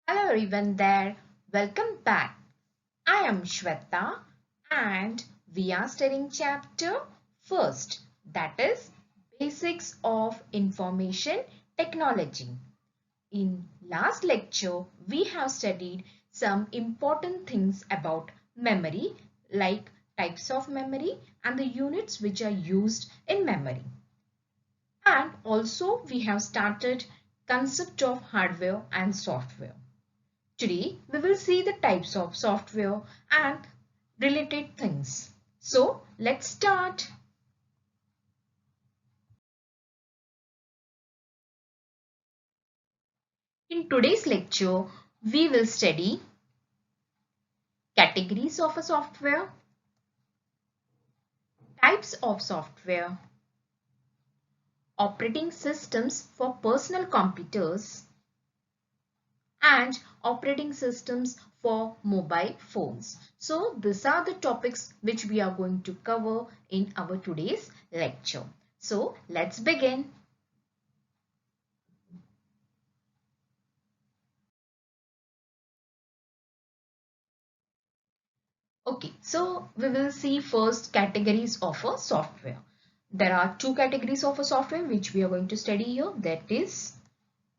Hello everyone there. Welcome back. I am Shweta and we are studying chapter first, that is Basics of Information Technology. In last lecture we have studied some important things about memory, like types of memory and the units which are used in memory. And also we have started concept of hardware and software. Today, we will see the types of software and related things. So, let's start. In today's lecture, we will study categories of a software, types of software, operating systems for personal computers, and operating systems for mobile phones. So, these are the topics which we are going to cover in our today's lecture. So, let's begin. Okay, so we will see first categories of a software. There are two categories of a software which we are going to study here. That is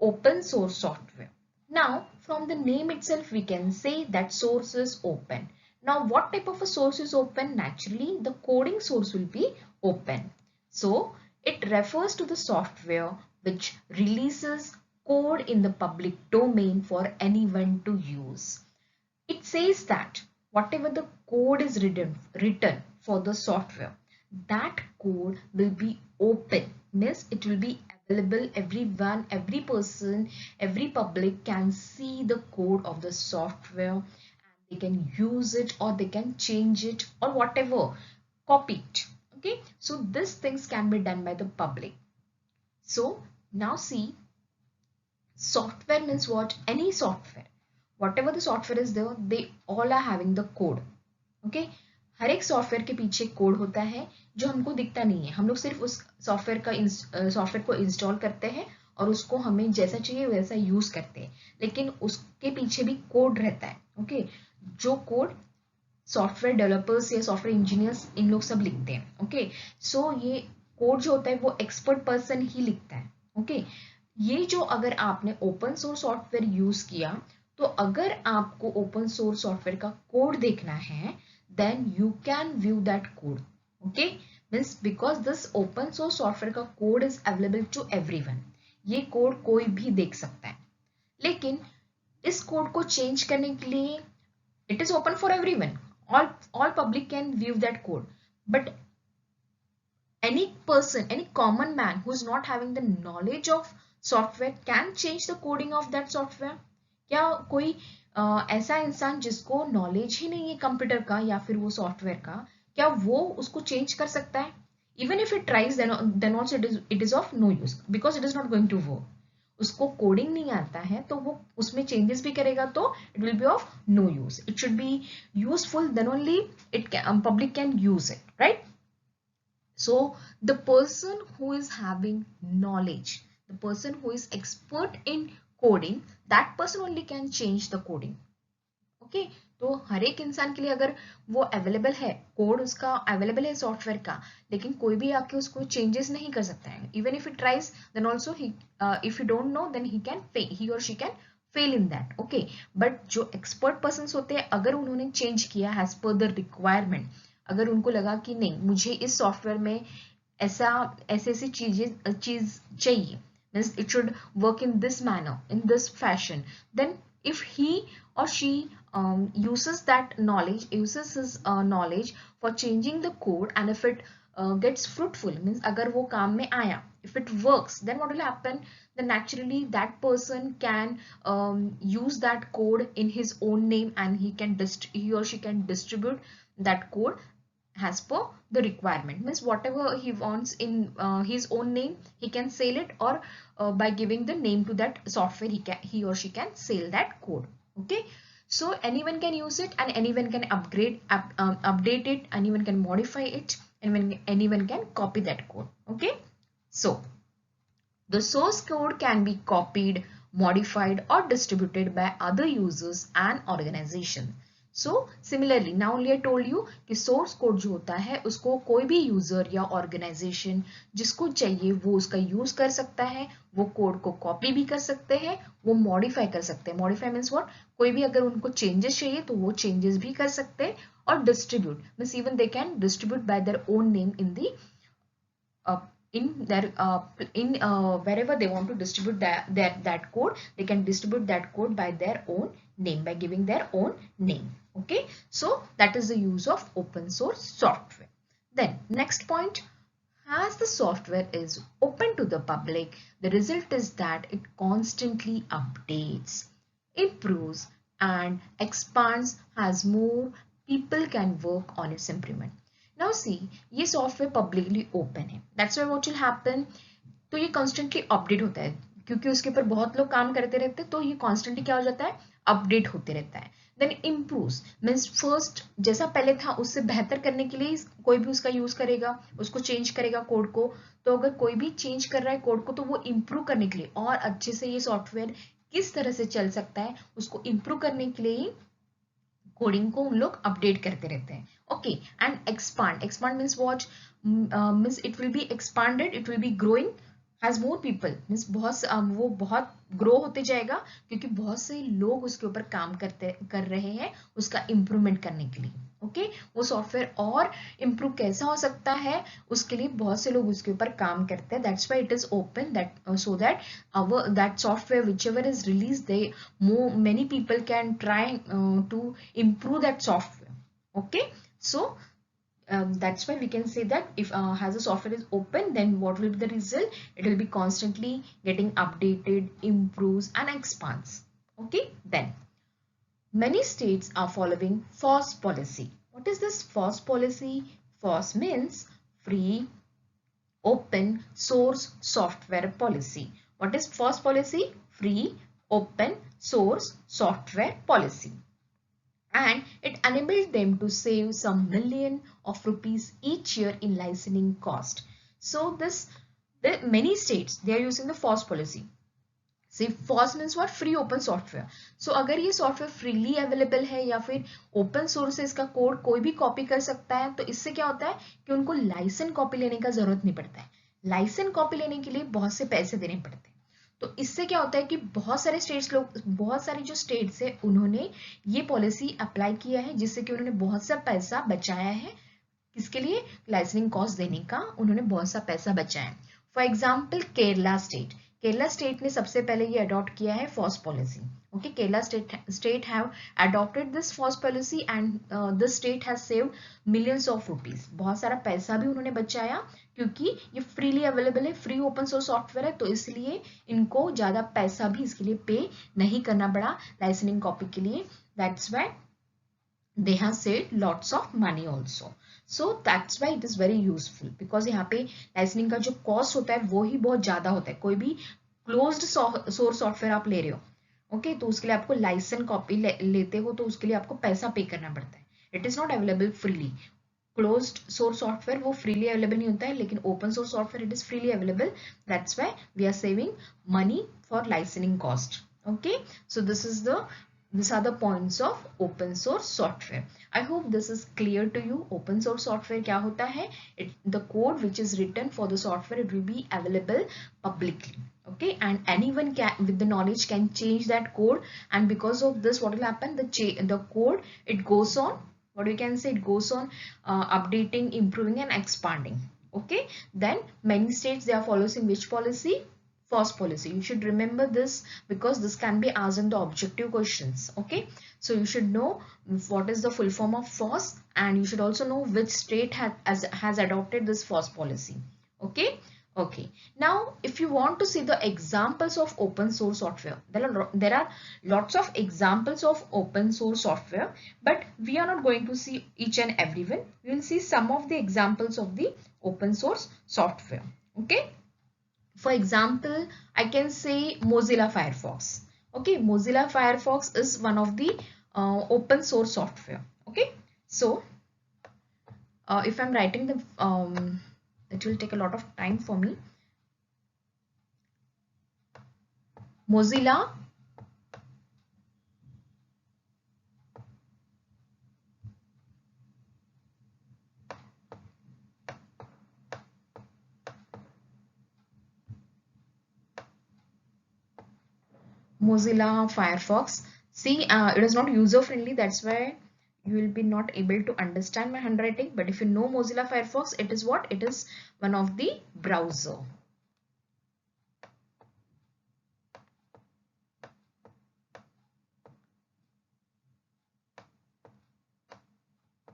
open source software. Now, from the name itself, we can say that source is open. Now, what type of a source is open? Naturally, the coding source will be open. So, it refers to the software which releases code in the public domain for anyone to use. It says that whatever the code is written for the software, that code will be open, means it will be available. Everyone, every person, every public can see the code of the software and they can use it or they can change it or whatever, copy it. Okay, so these things can be done by the public. So now see, software means what? Any software, whatever the software is there, they all are having the code. Okay, हर एक software के पीछे code होता है जो हमको दिखता नहीं है. हम लोग सिर्फ उस सॉफ्टवेयर को इंस्टॉल करते हैं और उसको हमें जैसा चाहिए वैसा यूज करते हैं, लेकिन उसके पीछे भी कोड रहता है. ओके, जो कोड सॉफ्टवेयर डेवलपर्स या सॉफ्टवेयर इंजीनियर्स इन लोग सब लिखते हैं. ओके, सो ये कोड जो होता है वो एक्सपर्ट पर्सन ही लिखता है. ओके, ये जो अगर आपने ओपन सोर्स सॉफ्टवेयर यूज किया, तो अगर आपको ओपन सोर्स सॉफ्टवेयर का कोड देखना है, then you can view that code. Okay, means because this open source software का code is available to everyone. ये कोड कोई भी देख सकता है, लेकिन इस कोड को चेंज करने के लिए it is open for everyone. All public can view that code, but any person, any common man who is not having the knowledge of software can change the coding of that software. क्या कोई ऐसा इंसान जिसको knowledge ही नहीं है computer का या फिर वो सॉफ्टवेयर का, क्या वो उसको चेंज कर सकता है? Even if it tries then also it is of no use because it is not going to work. उसको कोडिंग नहीं आता है तो वो उसमें चेंजेस भी करेगा तो it will be of no use. It should be useful, then only it public can use it, right? So the person who is having knowledge, the person who is expert in coding, that person only can change the coding. Okay, तो हर एक इंसान के लिए अगर वो available है, code उसका available है सॉफ्टवेयर का, लेकिन कोई भी आके उसको चेंजेस नहीं कर सकता है. Even if it tries then also he, if you don't know then he और she can fail in that. Okay, but जो एक्सपर्ट पर्सन होते हैं, अगर उन्होंने चेंज किया एज पर द रिक्वायरमेंट, अगर उनको लगा कि नहीं मुझे इस सॉफ्टवेयर में ऐसा ऐसे ऐसी चीज चाहिए, means it should work in this manner, in this fashion, then if he or she uses that knowledge, uses his knowledge for changing the code, and if it gets fruitful, means agar wo kaam mein aaya, if it works, then what will happen? Then naturally that person can use that code in his own name, and he or she can distribute that code as per the requirement. Means whatever he wants in his own name, he can sell it, or by giving the name to that software, he or she can sell that code. Okay, so anyone can use it and anyone can update it, anyone can modify it, and anyone can copy that code. Okay, so the source code can be copied modified or distributed by other users and organizations. So similarly, now only I told you कि source code जो होता है उसको कोई भी user या organization जिसको चाहिए वो उसका use कर सकता है, वो code को copy भी कर सकते हैं, वो modify कर सकते हैं. Modify means what? कोई भी अगर उनको changes चाहिए तो वो changes भी कर सकते हैं. और distribute means even they can distribute by their own name in the in their wherever they want to distribute that code, they can distribute that code by their own name, by giving their own name. Okay, so that is the use of open source software. Then next point, as the software is open to the public, the result is that it constantly updates, improves and expands as more people can work on its improvement. Now see, ये software publicly open है, that's why what will happen, तो ये constantly update होता है क्योंकि उसके ऊपर बहुत लोग काम करते रहते हैं, तो ये कॉन्स्टेंटली क्या हो जाता है, अपडेट होते रहता है. देन इम्प्रूव्स मीन्स फर्स्ट जैसा पहले था उससे बेहतर करने के लिए कोई भी उसका यूज करेगा, उसको चेंज करेगा कोड को. तो अगर कोई भी चेंज कर रहा है कोड को तो वो इम्प्रूव करने के लिए और अच्छे से ये सॉफ्टवेयर किस तरह से चल सकता है उसको इम्प्रूव करने के लिए ही कोडिंग को उन लोग अपडेट करते रहते हैं. Okay, and expand means what, means it will B expanded, it will B growing has more people means बहुत वो बहुत ग्रो होते जाएगा क्योंकि बहुत से लोग उसके ऊपर काम कर रहे हैं उसका इम्प्रूवमेंट करने के लिए. ओके, वो सॉफ्टवेयर और इम्प्रूव कैसा हो सकता है उसके लिए बहुत से लोग उसके ऊपर काम करते हैं. That's why it is open, that so that that software whichever is released, they many people can try to improve that software. Okay, so that's why we can say that if as a software is open, then what will be the result? It will be constantly getting updated, improves and expands. Okay, then many states are following FOSS policy. What is this FOSS policy? FOSS means free open source software policy. What is FOSS policy? Free open source software policy. And it enabled them to save some million of rupees each year in licensing cost. So many states, they are using the FOSS policy. See, FOSS means what? Free open software. So अगर ये software freely available है या फिर open source है, इसका code कोई भी copy कर सकता है, तो इससे क्या होता है कि उनको लाइसेंस कॉपी लेने का जरूरत नहीं पड़ता है. लाइसेंस कॉपी लेने के लिए बहुत से पैसे देने पड़ते हैं. तो इससे क्या होता है कि बहुत सारे जो स्टेट्स है उन्होंने ये पॉलिसी अप्लाई किया है जिससे कि उन्होंने बहुत सा पैसा बचाया है. किसके लिए? लाइसेंसिंग कॉस्ट देने का उन्होंने बहुत सा पैसा बचाया है. फॉर एग्जाम्पल केरला स्टेट ने सबसे पहले ये अडॉप्ट किया है FOSS policy. Okay, Kerala state have adopted this FOSS policy and this state has saved millions of rupees. बहुत सारा पैसा भी उन्होंने बचाया क्योंकि ये फ्रीली अवेलेबल है, फ्री ओपन सोर्स सॉफ्टवेयर है, तो इसलिए इनको ज्यादा पैसा भी इसके लिए पे नहीं करना पड़ा लाइसेंसिंग कॉपी के लिए. That's why they have saved lots of money also. So that's why it is very useful because यहाँ पे लाइसेंसिंग का जो कॉस्ट होता है वो ही बहुत ज्यादा होता है. कोई भी क्लोज्ड सोर्स सॉफ्टवेयर आप ले रहे हो, ओके, तो उसके लिए आपको लाइसेंस कॉपी लेते हो तो उसके लिए आपको पैसा पे करना पड़ता है. It is not available freely. Closed source software वो फ्रीली अवेलेबल नहीं होता है, लेकिन open source software it is freely available. That's why we are saving money for licensing cost. Okay, so these are the points of open source software. I hope this is clear to you. Open source software क्या होता है? The code which is written for the software, it will be available publicly. Okay, and anyone can with the knowledge can change that code, and because of this what will happen? The code, it goes on, what we can say, it goes on updating, improving and expanding. Okay, then many states, they are following which policy? FOSS policy. You should remember this because this can be asked in the objective questions. Okay, so you should know what is the full form of FOSS, and you should also know which state has adopted this FOSS policy. Okay, okay. Now if you want to see the examples of open source software, there are lots of examples of open source software, but we are not going to see each and every one. We will see some of the examples of the open source software. Okay, for example, I can say Mozilla Firefox. Okay, Mozilla Firefox is one of the open source software. Okay, so if I'm writing the it will take a lot of time for me. Mozilla Firefox. See, it is not user friendly. That's why you will be not able to understand my handwriting. But if you know Mozilla Firefox, it is what? It is one of the browser.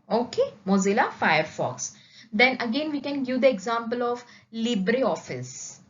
Okay, Mozilla Firefox. Then again, we can give the example of LibreOffice.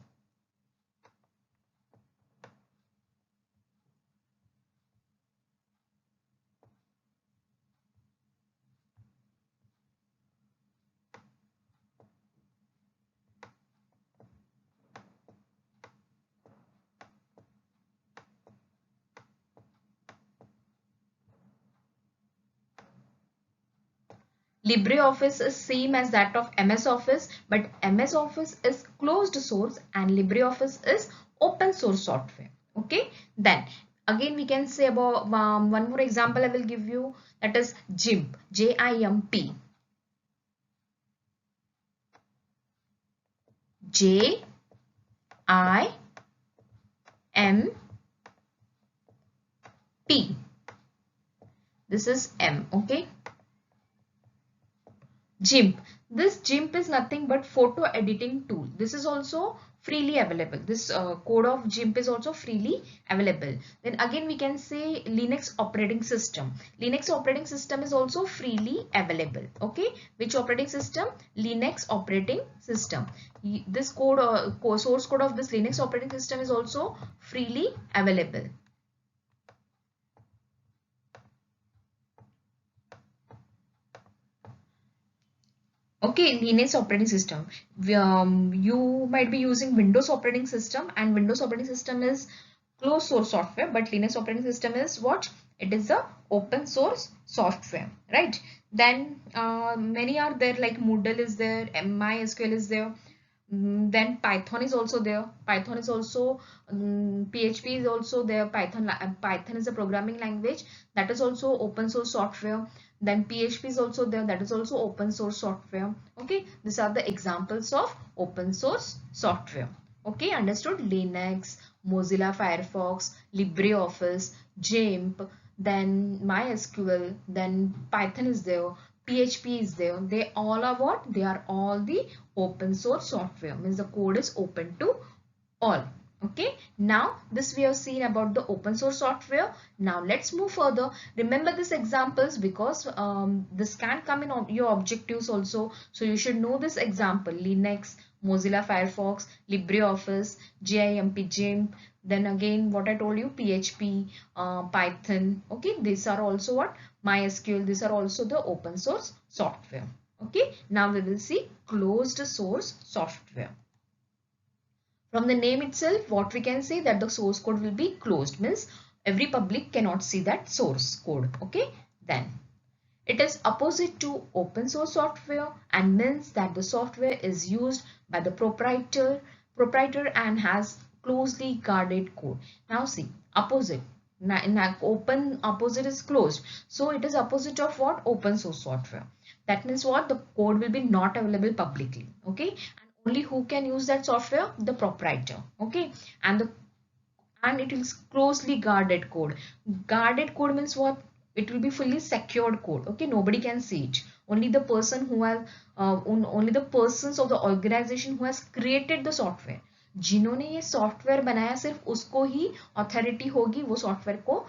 LibreOffice is same as that of MS Office, but MS Office is closed source and LibreOffice is open source software. Okay, then again we can say about one more example I will give you, that is GIMP, J-I-M-P. J-I-M-P. This is M, okay. GIMP. This GIMP is nothing but photo editing tool. This is also freely available. This code of GIMP is also freely available. Then again we can say Linux operating system. Linux operating system is also freely available. Okay, which operating system? Linux operating system. This code, source code of this Linux operating system is also freely available. Okay, Linux operating system. You might be using Windows operating system, and Windows operating system is closed source software, but Linux operating system is what? It is the open source software, right? Then many are there, like Moodle is there, MySQL is there. Then Python is also there. Python is also PHP is also there. Python is a programming language that is also open source software. Then PHP is also there, that is also open source software. Okay, these are the examples of open source software. Okay, understood? Linux, Mozilla Firefox, LibreOffice, GIMP, then MySQL, then Python is there, PHP is there. They all are what? They are all the open source software. Means the code is open to all. Okay, now this we have seen about the open source software. Now let's move further. Remember these examples because this can come in your objectives also. So you should know this example: Linux, Mozilla Firefox, LibreOffice, GIMP, GIMP. Then again, what I told you, PHP, Python. Okay, these are also what? MySQL. These are also the open source software. Okay, now we will see closed source software. From the name itself, what we can say that the source code will be closed, means every public cannot see that source code. Okay, then it is opposite to open source software and means that the software is used by the proprietor and has closely guarded code. Now see, opposite. Open opposite is closed. So it is opposite of what? Open source software. That means what? The code will be not available publicly. Okay. Only who can use that software? The proprietor. Okay, and it is closely guarded code. Guarded code means what? It will be fully secured code. Okay, nobody can see it. Only the person who has only the persons of the organization who has created the software, जिन्होंने ये software बनाया सिर्फ उसको ही authority होगी वो software को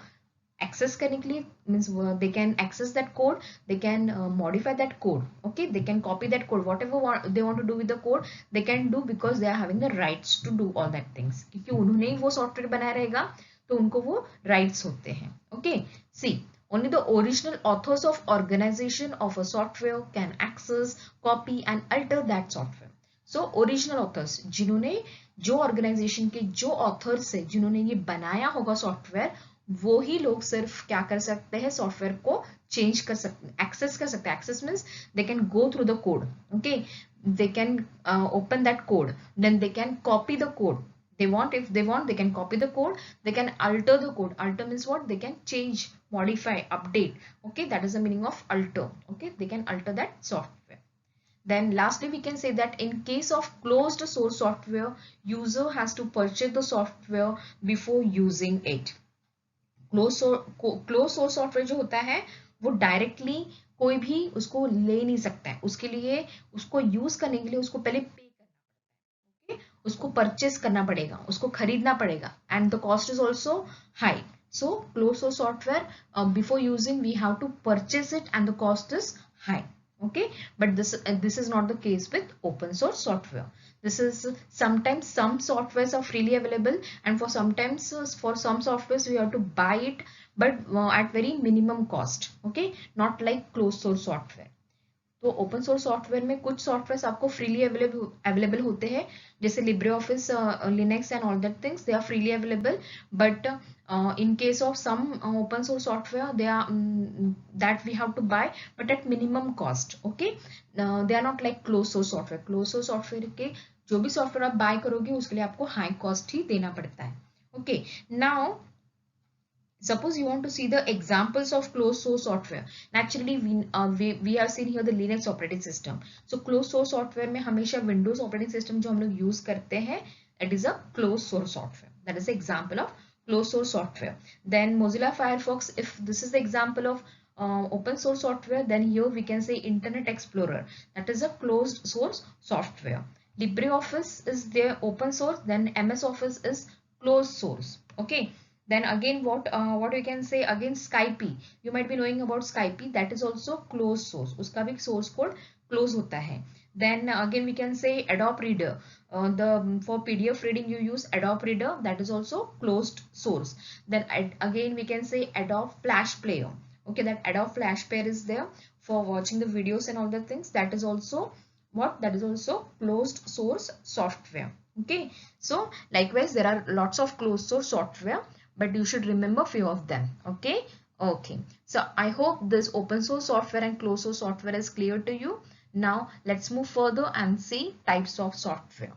access करने के लिए, means they can access that code, they can modify that code. Okay, they can copy that code, whatever they want to do with the code they can do because they are having the rights to do all that things, क्योंकि उन्होंने ही वो software बनाया रहेगा तो उनको वो rights होते हैं. Okay, see, only the original authors of organization of a software can access, copy and alter that software. So original authors, जिन्होंने जो organization के जो authors है जिन्होंने ये बनाया होगा सॉफ्टवेयर, वो ही लोग सिर्फ क्या कर सकते हैं? सॉफ्टवेयर को चेंज कर सकते हैं, एक्सेस कर सकते हैं. Access means they can go through the code. Okay, they can open that code, then they can copy the code, If they want, they can copy the code, they can alter the code. Alter means what? They can change, modify, update. Okay, that is the meaning of alter. Okay, they can alter that software. Then lastly, we can say that in case of closed source software, user has to purchase the software before using it. Close source software जो होता है वो directly कोई भी उसको ले नहीं सकता है, उसके लिए उसको यूज करने के लिए उसको पहले पे करना पड़ेगा, उसको परचेस करना पड़ेगा, उसको खरीदना पड़ेगा, and the cost is also high. So closed source software, before using we have to purchase it and the cost is high. Okay, but this is not the case with open source software. This is sometimes some softwares are freely available, and for sometimes for some softwares we have to buy it, but at very minimum cost. Okay, not like closed source software. तो open source software में कुछ software आपको freely available होते हैं, जैसे LibreOffice, Linux and all that things, they are freely available. But in case of some open source software, they are that we have to buy, but at minimum cost. Okay, they are not like closed source software. Closed source software के जो भी software आप bye करोगे उसके लिए आपको high cost ही देना पड़ता है. Okay, now suppose you want to see the examples of closed source software. Naturally we have seen here the Linux operating system. So closed source software में हमेशा Windows operating system जो हम लोग use करते हैं, it is a closed source software. That is an example of closed source software. Then Mozilla Firefox, if this is the example of open source software, then here we can say Internet Explorer. That is a closed source software. LibreOffice is their open source. Then MS Office is closed source. Okay. Then again what we can say again, Skype. You might be knowing about Skype. That is also closed source. उसका भी source code close होता है. Then again we can say Adobe Reader. For PDF reading you use Adobe Reader. That is also closed source. Then again we can say Adobe Flash Player. Okay, that Adobe Flash Player is there for watching the videos and all the things. That is also what? That is also closed source software. Okay, so likewise there are lots of closed source software, but you should remember few of them. Okay. Okay, so I hope this open source software and closed source software is clear to you. Now let's move further and see types of software.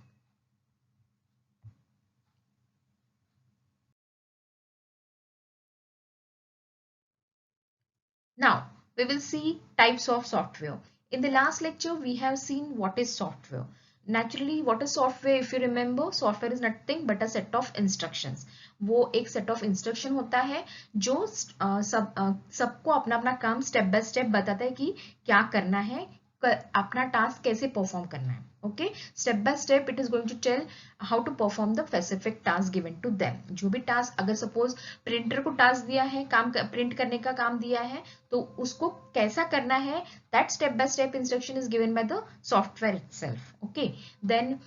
Now we will see types of software. In the last lecture we have seen what is software. Naturally, what is software? If you remember, software is nothing but a set of instructions. वो एक set of instruction होता है जो सबको अपना अपना काम step by step बताता है कि क्या करना है, अपना टास्क कैसे परफॉर्म करना है. Okay, step by step it is going to tell how to perform the specific task given to them. जो भी टास्क, अगर सपोज प्रिंटर को टास्क दिया है, काम प्रिंट करने का काम दिया है, तो उसको कैसा करना है, that step by step instruction is given by the software itself. Okay, then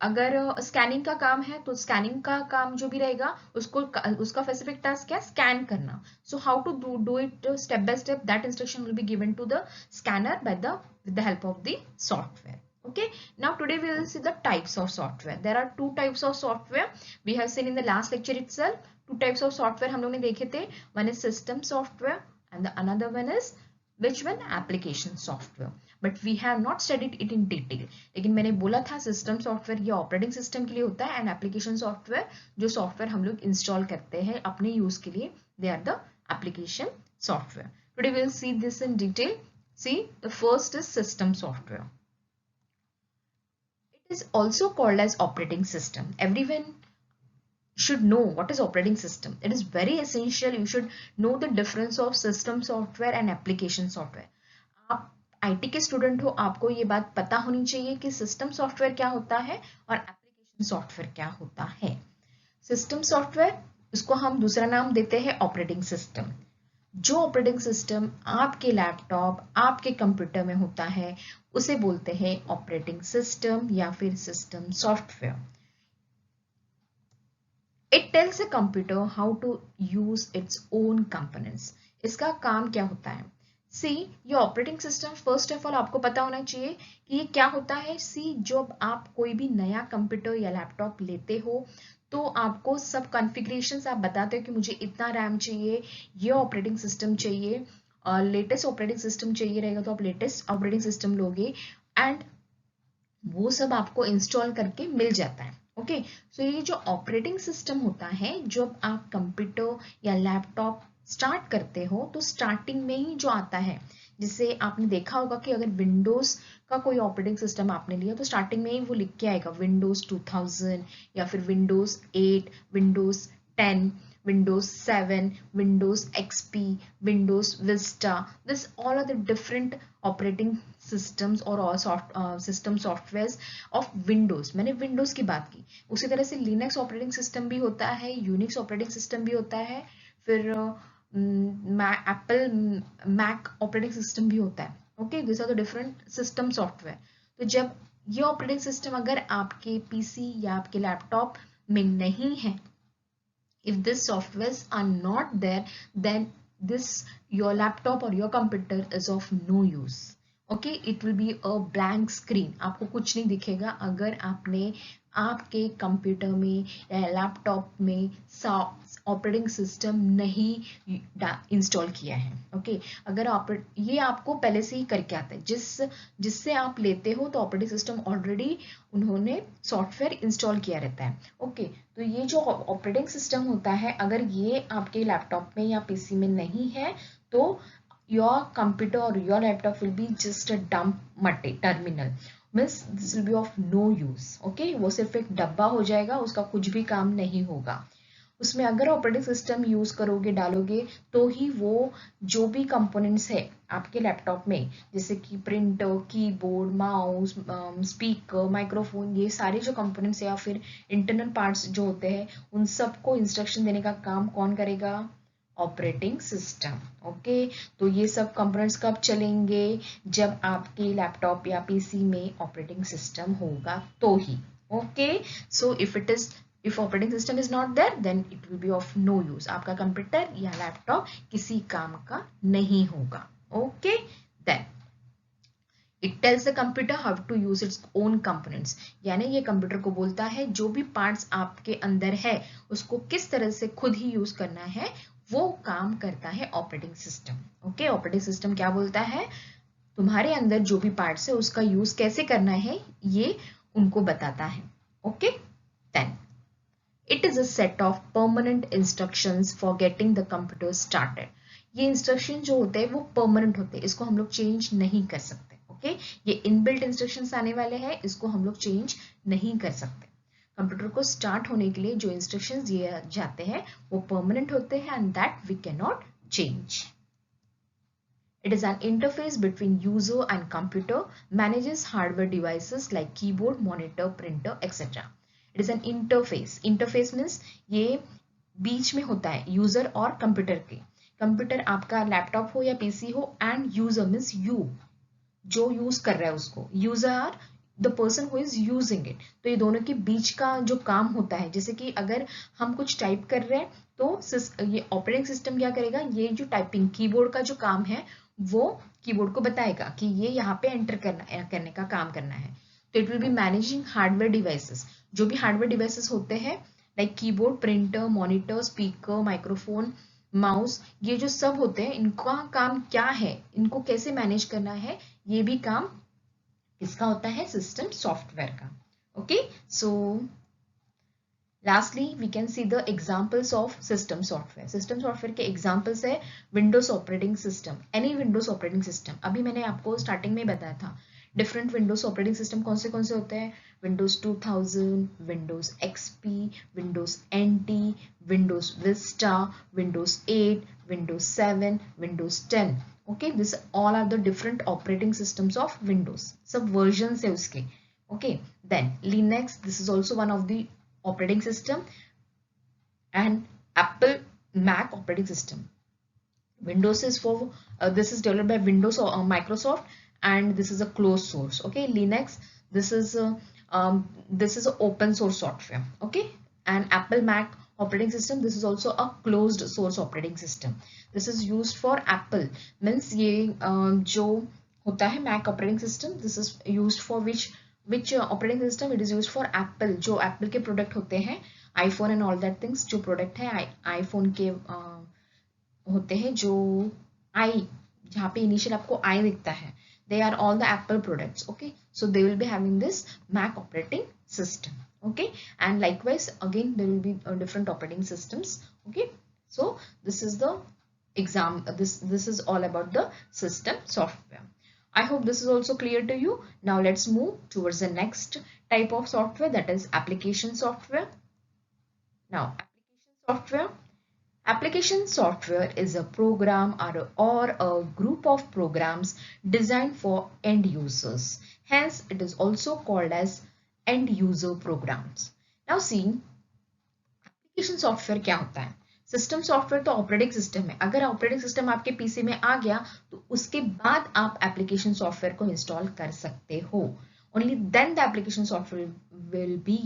अगर स्कैनिंग का काम है तो स्कैनिंग का काम जो भी रहेगा उसका स्पेसिफिक टास्क क्या, स्कैन करना. So how to do it step by step, that instruction will be given to the scanner with the help of the software. Okay, now today we will see the types of software. There are two types of software. We have seen in the last lecture itself. Two types of software हम लोग ने देखे थे. One is system software and the another one is which one, application software. But we have not studied it in detail. लेकिन मैंने बोला था system software ये operating system के लिए होता है, and application software जो software हम लोग install करते हैं अपने use के लिए, they are the application software. Today we will see this in detail. See, the first is system software. It is also called as operating system. Everyone should know what is operating system. It is very essential. You should know the difference of system software and application software. आप IT के student हो, आपको ये बात पता होनी चाहिए कि सिस्टम सॉफ्टवेयर क्या होता है और एप्लीकेशन सॉफ्टवेयर क्या होता है. सिस्टम सॉफ्टवेयर, इसको हम दूसरा नाम देते हैं ऑपरेटिंग सिस्टम. जो ऑपरेटिंग सिस्टम आपके लैपटॉप, आपके कंप्यूटर में होता है उसे बोलते हैं ऑपरेटिंग सिस्टम या फिर system software. It tells a computer how to use its own components. इसका काम क्या होता है? सी, ये operating system first of all आपको पता होना चाहिए कि ये क्या होता है. सी, जब आप कोई भी नया कंप्यूटर या लैपटॉप लेते हो तो आपको सब कॉन्फ़िगरेशंस आप बताते हो कि मुझे इतना रैम चाहिए, ये ऑपरेटिंग सिस्टम चाहिए, लेटेस्ट ऑपरेटिंग सिस्टम चाहिए रहेगा तो आप लेटेस्ट ऑपरेटिंग सिस्टम लोगे, एंड वो सब आपको इंस्टॉल करके मिल जाता है. ओके, सो ये जो ऑपरेटिंग सिस्टम होता है, जब आप कंप्यूटर या लैपटॉप स्टार्ट करते हो तो स्टार्टिंग में ही जो आता है, जिससे आपने देखा होगा कि अगर विंडोज का कोई ऑपरेटिंग सिस्टम आपने लिया तो स्टार्टिंग में ही वो लिख के आएगा विंडोज 2000 या फिर Windows 8, Windows 10, Windows 7, Windows XP, Windows Vista. This all are the different operating systems और सिस्टम सॉफ्टवेयर्स ऑफ विंडोज. मैंने विंडोज की बात की. उसी तरह से लिनक्स ऑपरेटिंग सिस्टम भी होता है, यूनिक्स ऑपरेटिंग सिस्टम भी होता है, फिर एप्पल मैक ऑपरेटिंग सिस्टम भी होता है. Okay, this are the different system software. तो जब ये ऑपरेटिंग सिस्टम अगर आपके पीसी या आपके लैपटॉप में नहीं है, if these softwares are not there, then this your laptop or your computer is of no use. Okay, it will be a blank screen. आपको कुछ नहीं दिखेगा अगर आपने आपके कंप्यूटर में या लैपटॉप में ऑपरेटिंग सिस्टम नहीं इंस्टॉल किया है. ओके, अगर ये आपको पहले से ही करके आता है, जिससे आप लेते हो तो ऑपरेटिंग सिस्टम ऑलरेडी उन्होंने सॉफ्टवेयर इंस्टॉल किया रहता है. ओके, तो ये जो ऑपरेटिंग सिस्टम होता है, अगर ये आपके लैपटॉप में या पीसी में नहीं है तो योर कंप्यूटर और your laptop will be just a dumb terminal. Means this will be of no use. Okay, वो सिर्फ एक डब्बा हो जाएगा, उसका कुछ भी काम नहीं होगा. उसमें अगर ऑपरेटिंग सिस्टम यूज करोगे, डालोगे, तो ही वो जो भी कंपोनेंट्स है आपके लैपटॉप में, जैसे कि printer, keyboard, mouse, speaker, microphone, ये सारे जो कंपोनेंट्स या फिर इंटरनल पार्ट्स जो होते हैं, उन सबको इंस्ट्रक्शन देने का काम कौन करेगा? Operating system. ओके, तो ये सब कंपोनेंट्स कब चलेंगे? जब आपके लैपटॉप या पीसी में ऑपरेटिंग सिस्टम होगा तो ही. Okay, so if operating system is not there, then it will be of no use. आपका कंप्यूटर या लैपटॉप किसी काम का नहीं होगा. Okay, then it tells the computer how to use its own components. यानी ये कंप्यूटर को बोलता है जो भी पार्ट्स आपके अंदर है उसको किस तरह से खुद ही यूज करना है, वो काम करता है operating system. Okay, operating system क्या बोलता है? तुम्हारे अंदर जो भी पार्ट्स है उसका यूज कैसे करना है, ये उनको बताता है. Okay, then it is a set of permanent instructions for getting the computer started. ये इंस्ट्रक्शन जो होते हैं वो परमानेंट होते हैं, इसको हम लोग चेंज नहीं कर सकते. ओके, ये इनबिल्ट इंस्ट्रक्शंस आने वाले हैं, इसको हम लोग चेंज नहीं कर सकते. कंप्यूटर को स्टार्ट होने के लिए जो इंस्ट्रक्शंस दिए जाते हैं वो परमानेंट होते हैं and that we can not change. It is an interface between user and computer, manages hardware devices like keyboard, monitor, printer, etc. It is an interface. Interface means ये बीच में होता है यूजर और कंप्यूटर के. Computer आपका laptop हो या PC हो, एंड यूजर मीन्स यू, जो यूज कर रहा है उसको. User are the person who is using it. तो ये दोनों के बीच का जो काम होता है, जैसे कि अगर हम कुछ टाइप कर रहे हैं तो ये ऑपरेटिंग सिस्टम क्या करेगा, ये जो टाइपिंग कीबोर्ड का जो काम है वो कीबोर्ड को बताएगा कि ये यहाँ पे एंटर करने का काम करना है. तो it will be managing hardware devices. जो भी हार्डवेयर डिवाइसेस होते हैं like keyboard, printer, monitor, speaker, microphone, mouse, ये जो सब होते हैं, इनका काम क्या है, इनको कैसे मैनेज करना है, ये भी काम इसका होता है सिस्टम सॉफ्टवेयर का. Okay, so lastly we can see the examples of system software. system software के examples है windows operating system, any windows operating system. अभी मैंने आपको starting में बताया था different windows operating system कौन से होते हैं. windows 2000, windows XP, windows NT, windows Vista, windows 8, windows 7, windows 10. okay, this all are the different operating systems of windows. सब versions है उसके. okay, then Linux, this is also one of the operating system, and Apple Mac operating system. Windows is for this is developed by Windows or Microsoft, and this is a closed source. okay, Linux, this is a open source software. okay, and Apple Mac operating system, this is also a closed source operating system. this is used for Apple, means ये जो होता है Mac operating system, this is used for which operating system? it is used for Apple. जो Apple के product होते हैं, iPhone and all that things, जो product है iPhone के होते हैं, जो जहाँ पे इनिशियल आपको आई दिखता है, they are all the Apple products. okay, so they will be having this Mac operating system. Okay, and likewise again there will be different operating systems. Okay, so this is the this is all about the system software. I hope this is also clear to you. Now let's move towards the next type of software, that is application software. Now application software is a program or a group of programs designed for end users. Hence, it is also called as end user programs. Now see, application software क्या होता है? System software तो operating system है. अगर operating system आपके PC में आ गया तो उसके बाद आप एप्लीकेशन सॉफ्टवेयर को इंस्टॉल कर सकते हो. Only then the application software will be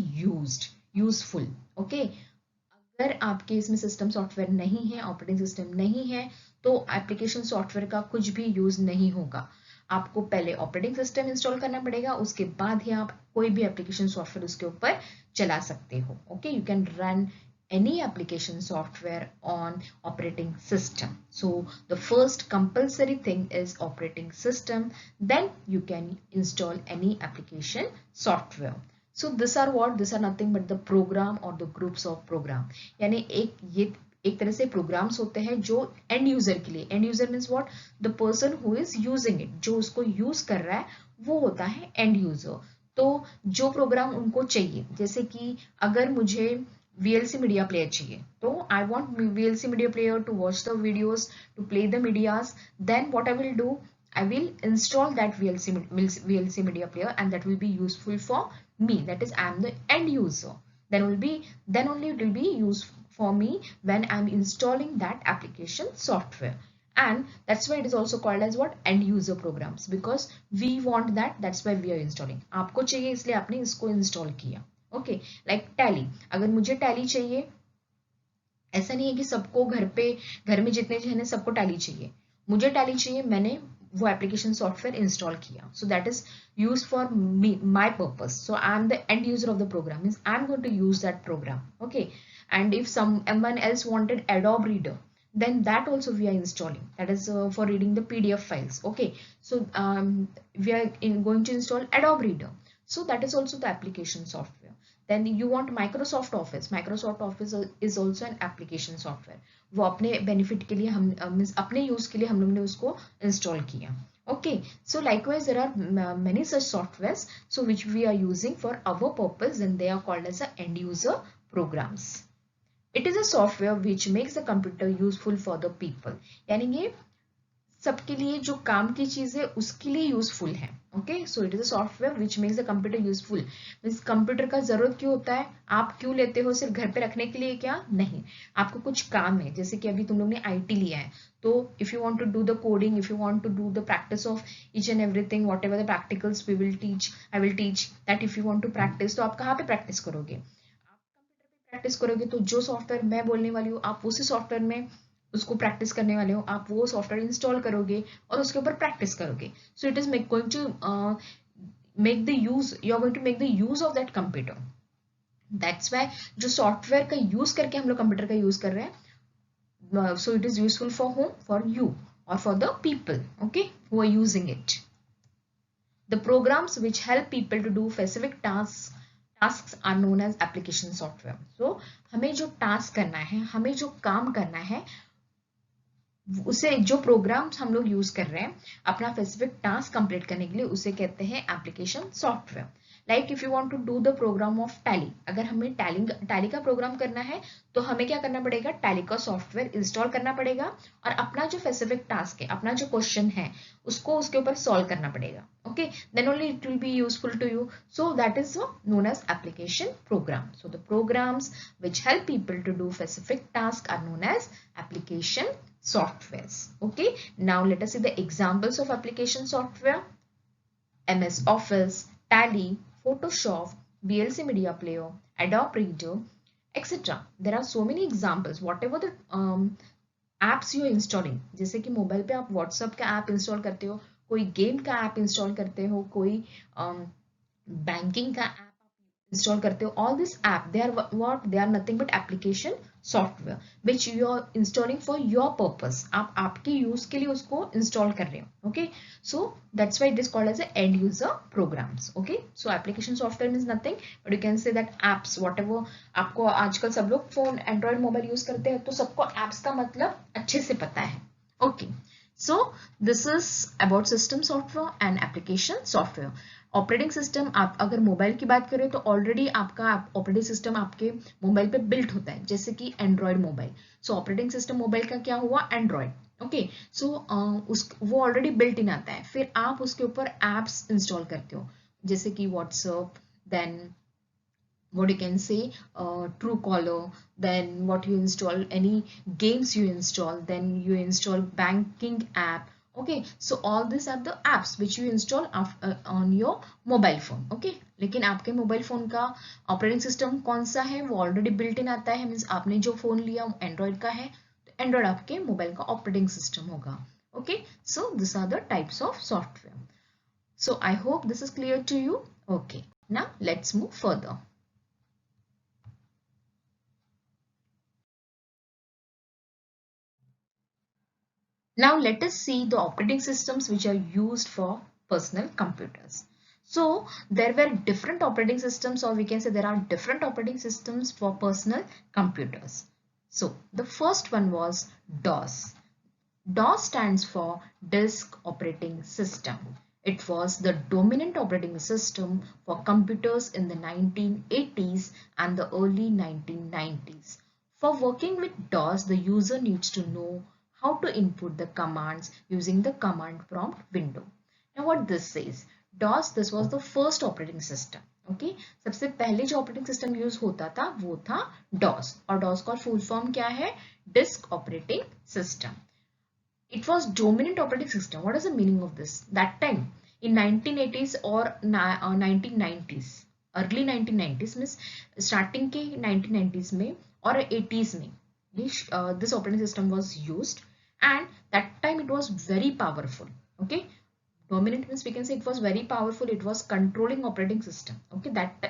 useful. Okay, अगर आपके इसमें सिस्टम सॉफ्टवेयर नहीं है, ऑपरेटिंग सिस्टम नहीं है, तो एप्लीकेशन सॉफ्टवेयर का कुछ भी यूज नहीं होगा. आपको पहले ऑपरेटिंग सिस्टम इंस्टॉल करना पड़ेगा, उसके बाद ही आप कोई भी एप्लीकेशन सॉफ्टवेयर उसके ऊपर चला सकते हो. Okay, you can run any application software on operating system. So the first compulsory thing is operating system, then you can install any application software. So these are what? These are nothing but the program or the groups of program. यानी एक तरह से programmes होते हैं जो and user के लिए. And user means what? The person who is using it, जो उसको यूज कर रहा है वो होता है एंड यूजर. तो जो प्रोग्राम उनको चाहिए, जैसे कि अगर मुझे VLC media player चाहिए, तो I want VLC media player to watch the videos, to play the medias, then what I will do, I will install that VLC media player, and that will be useful for me, that is I am the end user. Then only it will be used for me when I am installing that application software. And that's why it is also called as what? End user programs, because we want that, that's why we are installing. आपको चाहिए इसलिए आपने इसको install किया. Okay, like tally. अगर मुझे tally चाहिए, ऐसा नहीं है कि सबको घर में जितने जन है सबको टैली चाहिए. मुझे टैली चाहिए, मैंने वो एप्लीकेशन सॉफ्टवेयर इंस्टॉल किया. So that is use for me, my purpose. So I am the end user of the program, means I am going to use that program. Okay, and if someone else wanted Adobe Reader, then that also we are installing, that is for reading the PDF files. Okay, so we are going to install Adobe Reader, so that is also the application software. Then you want Microsoft Office. Microsoft Office is also an application software. वो अपने benefit के लिए हम अपने use के लिए हम लोग ने उसको install किया. Okay, so likewise there are many such softwares so which we are using for our purpose, and they are called as a end user programs. It is a software which makes the computer useful for the people. यानी ये सबके लिए जो काम की चीज है उसके लिए यूजफुल है. Okay, so it is a software which makes the computer useful. Means computer का जरूरत क्यों होता है? आप क्यों लेते हो? सिर्फ घर पे रखने के लिए क्या? नहीं, आपको कुछ काम है. जैसे कि अभी तुम लोग ने IT लिया है, तो if you want to do the coding, if you want to do the practice of each and everything, whatever the practicals we will teach, I will teach that. If you want to practice, तो आप कहाँ पे practice करोगे? Practice करोगे. तो जो software मैं बोलने वाली हूँ, आप उसी सॉफ्टवेयर में उसको प्रैक्टिस करने वाले हो. आप वो सॉफ्टवेयर इंस्टॉल करोगे और उसके ऊपर प्रैक्टिस करोगे. So it is going to make the use, you are going to make the use of that computer. That's why जो सॉफ्टवेयर का यूज करके हम लोग कंप्यूटर का यूज कर रहे हैं, so it is useful for home, for you और for the people, okay, who are using it. The programs which help people to do specific tasks are known as application software. So हमें जो task करना है, हमें जो काम करना है, उसे जो प्रोग्राम्स हम लोग यूज कर रहे हैं अपना स्पेसिफिक टास्क कंप्लीट करने के लिए, उसे कहते हैं application software. Like if you want to do the program of Tally, अगर हमें टैली का प्रोग्राम करना है तो हमें क्या करना पड़ेगा? टैली का सॉफ्टवेयर इंस्टॉल करना पड़ेगा और अपना जो स्पेसिफिक टास्क है, अपना जो क्वेश्चन है, उसको उसके ऊपर सॉल्व करना पड़ेगा. Okay, then only it will be useful to you. So that is known as application program. So the programs which help people to do specific tasks are known as application softwares. Okay, now let us see the examples of application software. MS Office, Tally, Photoshop, VLC Media Player, Adobe Reader, etc. There are so many examples. Whatever the apps you are installing, जैसे कि mobile पे आप WhatsApp का app install करते हो, कोई game का app install करते हो, कोई बैंकिंग का ऐप इंस्टॉल करते हो, all this app they are what, they are nothing but application software which you are installing for your purpose, आप आपके यूज के लिए उसको इंस्टॉल कर रहे हो. Okay, so that's why it is called as end user programs. Okay, so application software means nothing but you can say that apps whatever. आपको आजकल सब लोग फोन एंड्रॉइड मोबाइल यूज करते हैं तो सबको एप्स का मतलब अच्छे से पता है. Okay, so this is about system software and application software. Operating system, आप अगर मोबाइल की बात करें तो ऑलरेडी आपका ऑपरेटिंग सिस्टम आपके मोबाइल पे बिल्ट होता है, जैसे कि एंड्रॉयड मोबाइल. सो ऑपरेटिंग सिस्टम मोबाइल का क्या हुआ, एंड्रॉयड. ओके, सो उस वो ऑलरेडी बिल्ट इन आता है, फिर आप उसके ऊपर एप्स इंस्टॉल करते हो, जैसे कि WhatsApp, then what you can say, Truecaller, then what you install, any games you install, then you install banking app. Okay, so all these are the apps which you install on your mobile phone. Okay, लेकिन आपके mobile phone का operating system कौन सा है, वो already built in आता है. Means आपने जो फोन लिया एंड्रॉयड का है तो एंड्रॉयड आपके मोबाइल का ऑपरेटिंग सिस्टम होगा. Okay, so this are the types of software. So I hope this is clear to you. Okay, now let's move further. Now let us see the operating systems which are used for personal computers. So there were different operating systems, or we can say there are different operating systems for personal computers. So the first one was DOS. DOS stands for Disk Operating System. It was the dominant operating system for computers in the 1980s and the early 1990s. For working with DOS, the user needs to know how to input the commands using the command prompt window. Now what this says, DOS, this was the first operating system. Okay, सबसे पहले जो operating system use होता था वो था DOS, और DOS का full form क्या है, disk operating system. It was dominant operating system. What is the meaning of this? That time in 1980s or 1990s, early 1990s means starting के 1990s में और 80s में this operating system was used, and that time it was very powerful. Okay, dominant means we can say it was very powerful, it was controlling operating system. Okay, that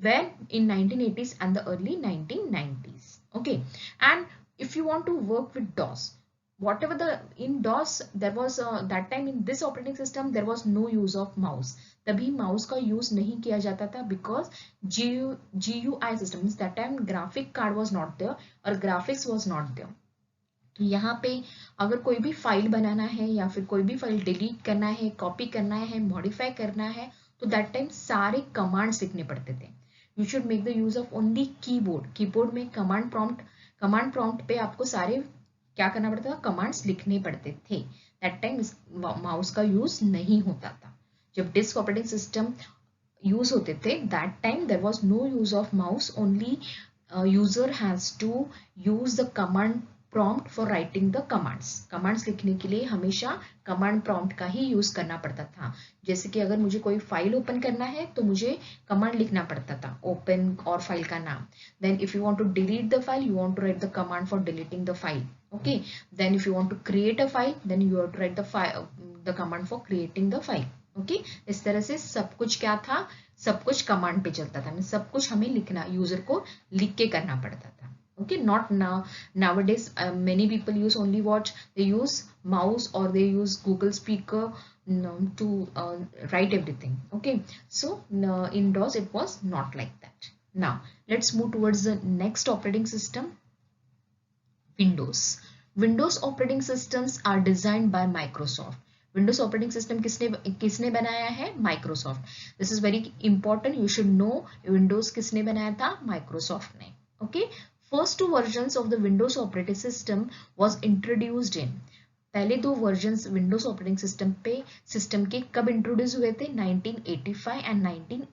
when in 1980s and the early 1990s. Okay, and if you want to work with DOS, whatever the in DOS there was that time in this operating system there was no use of mouse. तभी mouse का use नहीं किया जाता था because GUI system means that time graphic card was not there और graphics was not there. तो यहाँ पे अगर कोई भी फाइल बनाना है या फिर कोई भी फाइल डिलीट करना है, कॉपी करना है, मॉडिफाई करना है, तो दैट टाइम सारे कमांड्स लिखने पड़ते थे. You should make the use of only keyboard. Keyboard में कमांड प्रॉम्प्ट पे आपको सारे क्या करना पड़ता था, कमांड्स लिखने पड़ते थे. दैट टाइम माउस का यूज नहीं होता था. जब डिस्क ऑपरेटिंग सिस्टम यूज होते थे that time there was no use of mouse, only user has to use the command prompt for writing the commands लिखने के लिए हमेशा कमांड प्रॉम्प्ट का ही यूज करना पड़ता था. जैसे कि अगर मुझे कोई फाइल ओपन करना है तो मुझे कमांड लिखना पड़ता था, ओपन और फाइल का नाम. Then if you want to delete the file, you want to write the command for deleting the file. Okay, then if you want to create a file, then you have to write the command for creating the file. Okay, इस तरह से सब कुछ क्या था, सब कुछ command पे चलता था. सब कुछ हमें लिखना, यूजर को लिख के करना पड़ता था. Okay, not now. Nowadays many people use only what they use mouse or they use Google Speaker to write everything. Okay, so in DOS it was not like that. Now let's move towards the next operating system, Windows. Windows operating systems are designed by Microsoft. Windows operating system किसने बनाया है, Microsoft. This is very important, you should know Windows किसने बनाया था, Microsoft ने. Okay, first two versions of the Windows operating system was introduced in, पहले दो versions Windows operating system के कब इंट्रोड्यूस हुए थे, 1985 and 1987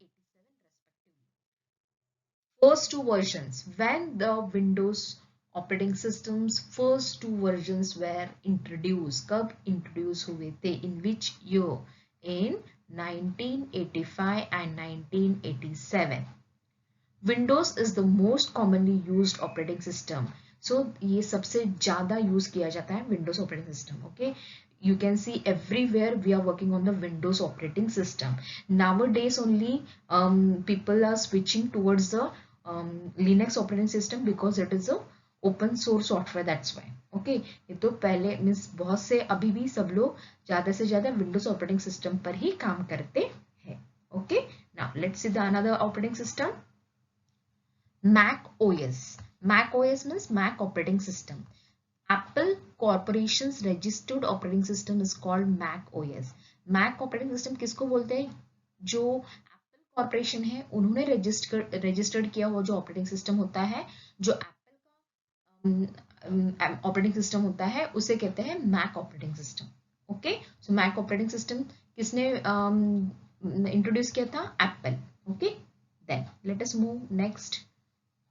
first two versions. When the Windows operating systems first two versions were introduced, कब introduce हुए थे, in which year, in 1985 and 1987. Windows is the most commonly used operating system. So ये सबसे ज्यादा यूज किया जाता है Windows operating system. Okay, you can see everywhere we are working on the Windows operating system. Nowadays only people are switching towards the Linux operating system because it is a open source software, that's why. Okay, ये तो पहले means बहुत से अभी भी सब लोग ज़्यादा से ज़्यादा विंडोज ऑपरेटिंग सिस्टम पर ही काम करते हैं. Okay, now let's see the another operating system. Mac OS. Mac OS means Mac operating system. Apple Corporation's registered operating system is called Mac OS. Mac operating system किसको बोलते हैं? जो Apple Corporation है उन्होंने रजिस्टर्ड किया हुआ जो operating system होता है, जो Apple का ऑपरेटिंग सिस्टम होता है, उसे कहते हैं Mac operating system. Okay, so Mac operating system किसने इंट्रोड्यूस किया था? Apple. Okay, then let us move next.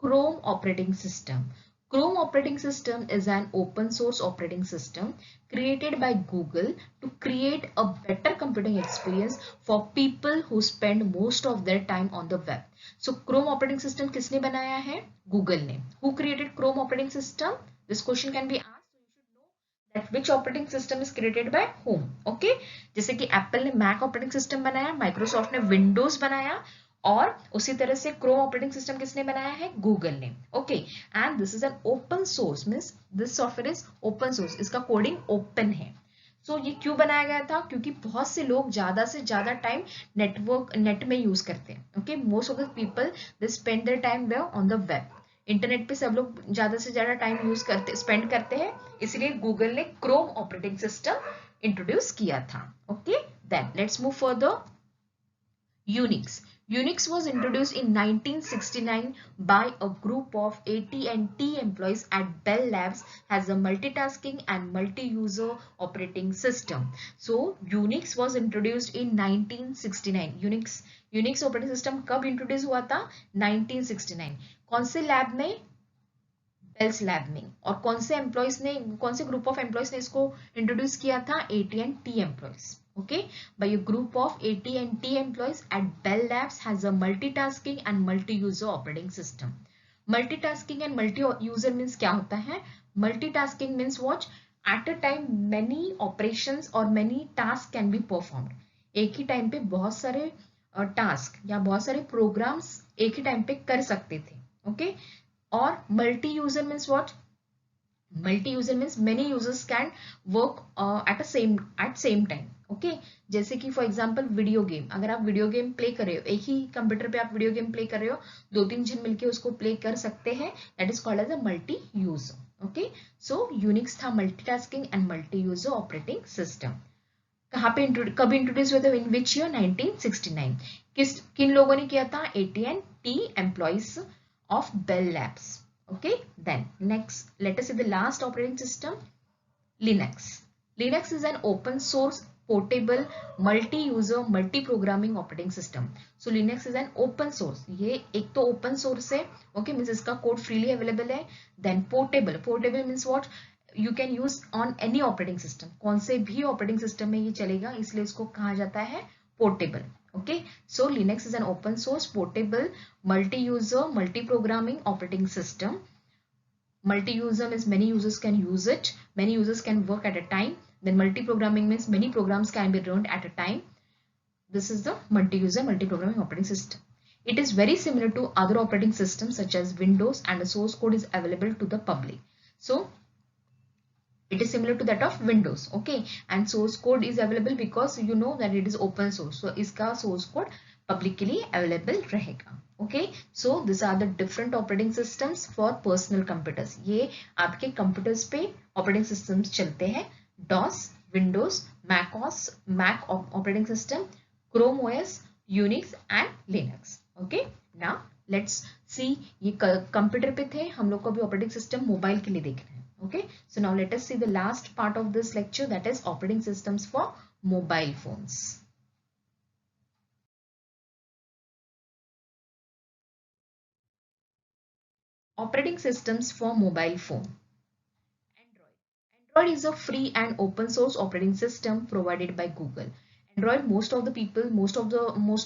Chrome operating system. Chrome operating system is an open source operating system created by Google to create a better computing experience for people who spend most of their time on the web. So Chrome operating system किसने बनाया है? Google ने. Who created Chrome operating system? This question can be asked. So you should know that which operating system is created by whom. Okay? जैसे कि Apple ने Mac operating system बनाया, Microsoft ने Windows बनाया, और उसी तरह से क्रोम ऑपरेटिंग सिस्टम किसने बनाया है? गूगल ने. Okay, and this is an open source, means this software is open source, इसका कोडिंग ओपन है. सो ये क्यों बनाया गया था? क्योंकि बहुत से लोग ज्यादा से ज्यादा टाइम नेट में यूज करते हैं. Okay, most of the people they spend their time where on the web. Internet पे सब लोग ज्यादा से ज्यादा टाइम स्पेंड करते हैं, इसलिए गूगल ने क्रोम ऑपरेटिंग सिस्टम इंट्रोड्यूस किया था. Okay, then let's move further. Unix. Unix was introduced in 1969 by a group of AT&T employees at Bell Labs as a multitasking and multi-user operating system. So Unix was introduced in 1969. Unix operating system कब introduce हुआ था? 1969. कौन से lab में? Bells lab में. और कौन से ग्रुप ऑफ एम्प्लॉयज ने इसको इंट्रोड्यूस किया था? AT&T employees. Okay, by a group of AT&T employees at Bell Labs has a multitasking and multi-user operating system. Multitasking and multi-user means क्या होता है? Multitasking means what? At a time many operations or many tasks can be performed. एक ही time पे बहुत सारे task या बहुत सारे प्रोग्राम्स एक ही टाइम पे कर सकते थे. ओके, और multi-user means what? Multi-user means many users can work at same time. Okay, जैसे कि फॉर एग्जांपल वीडियो गेम, अगर आप वीडियो गेम प्ले कर रहे हो, एक ही कंप्यूटर पे आप वीडियो गेम प्ले कर रहे हो, 2-3 जन मिलके उसको प्ले कर सकते हैं, that is called as a multi user. Okay, so Unix था multitasking and multi user operating system. कहाँ पे कब इंट्रोड्यूस हुआ था? In which year? 1969. किन लोगों ने किया था? AT&T employees of Bell Labs. Okay, then next let us see the last operating system, Linux. Linux is an open source portable multi-user multi-programming operating system. So Linux is an open source. ये एक तो open source है, okay, means इसका code freely available है. Then portable. Portable means what? You can use on any operating system. कौन से भी operating system में ये चलेगा, इसलिए इसको कहा जाता है portable. Okay, so Linux is an open source portable multi-user multi-programming operating system. Multi-user means many users can use it, many users can work at a time. Then multi-programming means many programs can be run at a time. This is the multi-user multi-programming operating system. It is very similar to other operating systems such as Windows, and the source code is available to the public. So it is similar to that of Windows. Okay, and source code is available because you know that it is open source. So iska source code publicly available रहेगा. Okay, so these are the different operating systems for personal computers. ये आपके computers पे operating systems चलते हैं. DOS, Windows, Mac operating system, Chrome OS, Unix and Linux. Okay, now let's see. ये computer पे थे, हम लोग को अभी operating system mobile के लिए देख रहे हैं. Okay, so now let us see the last part of this lecture, that is operating systems for mobile phones. Operating systems for mobile phone. Android is a free and open source operating system provided by Google. Android, most of the people, most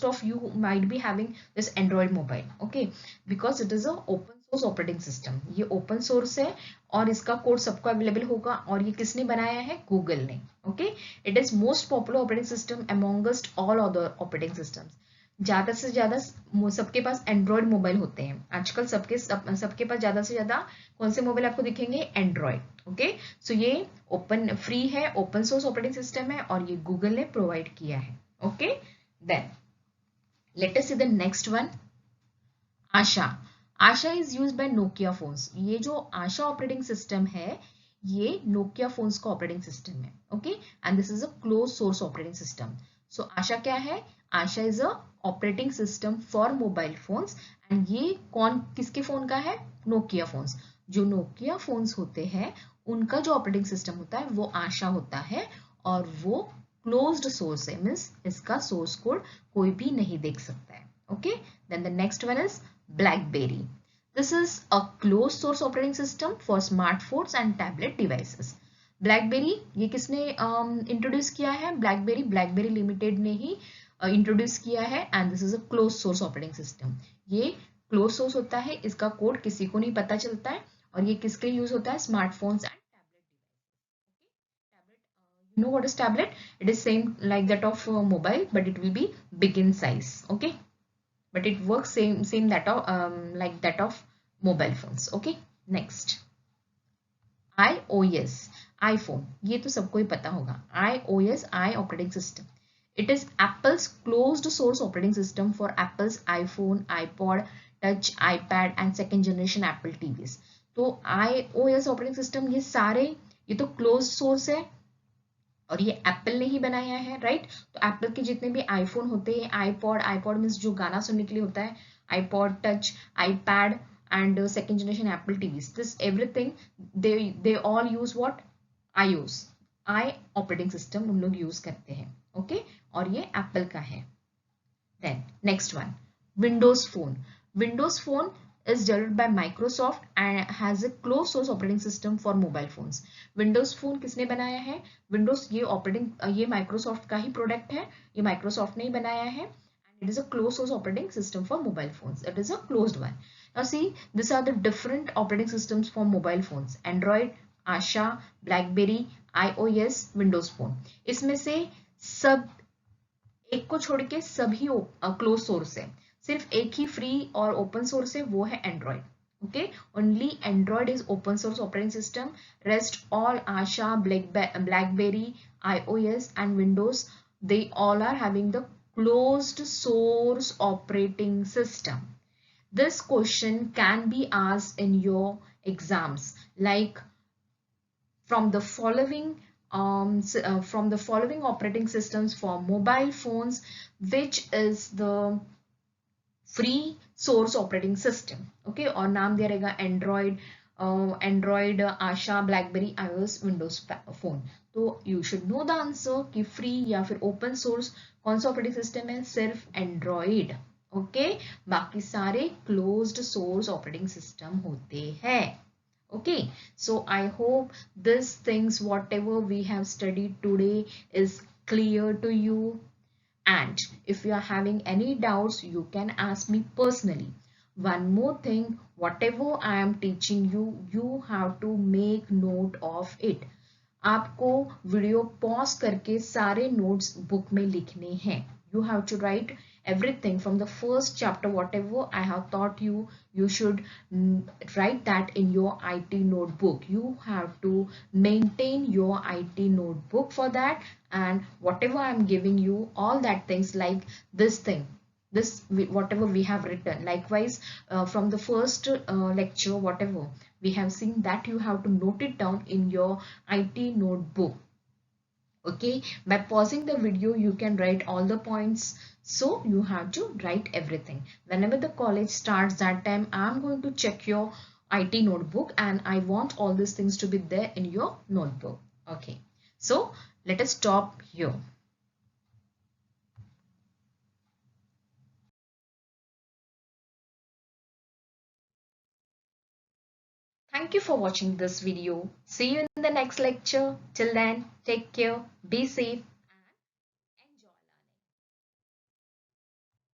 of you might be having this Android mobile, okay, because it is a open source operating system, ये open source है और इसका code सबको available होगा और ये किसने बनाया है? गूगल ने। Okay, it is most popular operating system amongst all other operating systems. ज्यादा से ज्यादा सबके पास एंड्रॉयड मोबाइल होते हैं आजकल, सबके पास ज्यादा से ज्यादा कौन से मोबाइल आपको दिखेंगे? एंड्रॉयड। ओके, सो ये ओपन फ्री है, ओपन सोर्स ऑपरेटिंग सिस्टम है और ये गूगल ने प्रोवाइड किया है। Okay, then let us see the next one, Asha. Asha is use by Nokia phones. ये जो आशा ऑपरेटिंग सिस्टम है ये नोकिया फोन्स का ऑपरेटिंग सिस्टम है। Okay, and this is a close source operating system. So Asha क्या है? Asha is a operating system for mobile phones and ये कौन किसके फोन का है? Nokia phones. जो नोकिया फोन्स होते हैं उनका जो ऑपरेटिंग सिस्टम होता है वो आशा होता है और वो क्लोज्ड सोर्स है, मीन्स इसका सोर्स कोड कोई भी नहीं देख सकता है। Okay, then the next one is BlackBerry. This is a closed source operating system for smartphones and tablet devices. BlackBerry ये किसने इंट्रोड्यूस किया है? BlackBerry लिमिटेड ने ही इंट्रोड्यूस किया है and this is a close source operating system. ये close source होता है, इसका कोड किसी को नहीं पता चलता है और ये किसके यूज होता है? Smartphones and tablet. You know what is tablet? It is same like that of mobile, but it will be big in size. Okay, but it works same that of like that of mobile phones. Okay, next, iOS, iPhone, ये तो सबको ही पता होगा। iOS, i operating system, it is Apple's closed source operating system for Apple's iPhone, iPod touch, iPad and second generation Apple TVs. तो iOS operating system ये सारे ये तो closed source है और ये एप्पल ने ही बनाया है, राइट? तो एप्पल के जितने भी आईफोन होते हैं, आईपॉड मीन्स जो गाना सुनने के लिए होता है, iPod touch, iPad and second generation Apple TVs, this everything they all use what? IOS, I operating system उन लोग यूज करते हैं। ओके, और ये एप्पल का है। Then next one, Windows phone. Windows phone is developed by Microsoft and has a closed source operating system for mobile phones. Windows Phone किसने बनाया है? Windows ये ऑपरेटिंग ये Microsoft का ही प्रोडक्ट है, ये Microsoft ने ही बनाया है and it is a closed source operating system for mobile phones. It is a closed one. Now see, these are the different operating systems for mobile phones: Android, Asha, BlackBerry, iOS, Windows Phone. इसमें से सब एक को छोड़ के सभी close source है, सिर्फ एक ही फ्री और ओपन सोर्स है, वो है Android. Okay, only Android is open source operating system, rest all Asha, blackberry, iOS and Windows, they all are having the closed source operating system. This question can be asked in your exams, like from the following operating systems for mobile phones, which is the free source operating system. Okay, और नाम दिया रहेगा Android, आशा, blackberry, iOS, Windows phone. तो you should know the answer कि free या फिर open source कौन सा ऑपरेटिंग सिस्टम है? सिर्फ एंड्रॉइड। ओके, बाकी सारे क्लोज्ड सोर्स ऑपरेटिंग सिस्टम होते हैं। Okay, so I hope these things whatever we have studied today is clear to you, and if you are having any doubts you can ask me personally. One more thing, whatever I am teaching you, you have to make note of it. आपको video pause करके सारे notes book में लिखने हैं। You have to write everything from the first chapter, whatever I have taught you, you should write that in your IT notebook. You have to maintain your IT notebook for that, and whatever I am giving you, all that things like this thing, whatever we have written, likewise from the first lecture, whatever we have seen, that you have to note it down in your IT notebook. Okay, by pausing the video you can write all the points, so you have to write everything. Whenever the college starts, that time I'm going to check your IT notebook and I want all these things to be there in your notebook. Okay, so let us stop here. Thank you for watching this video. See you in the next lecture. Till then, take care, be safe.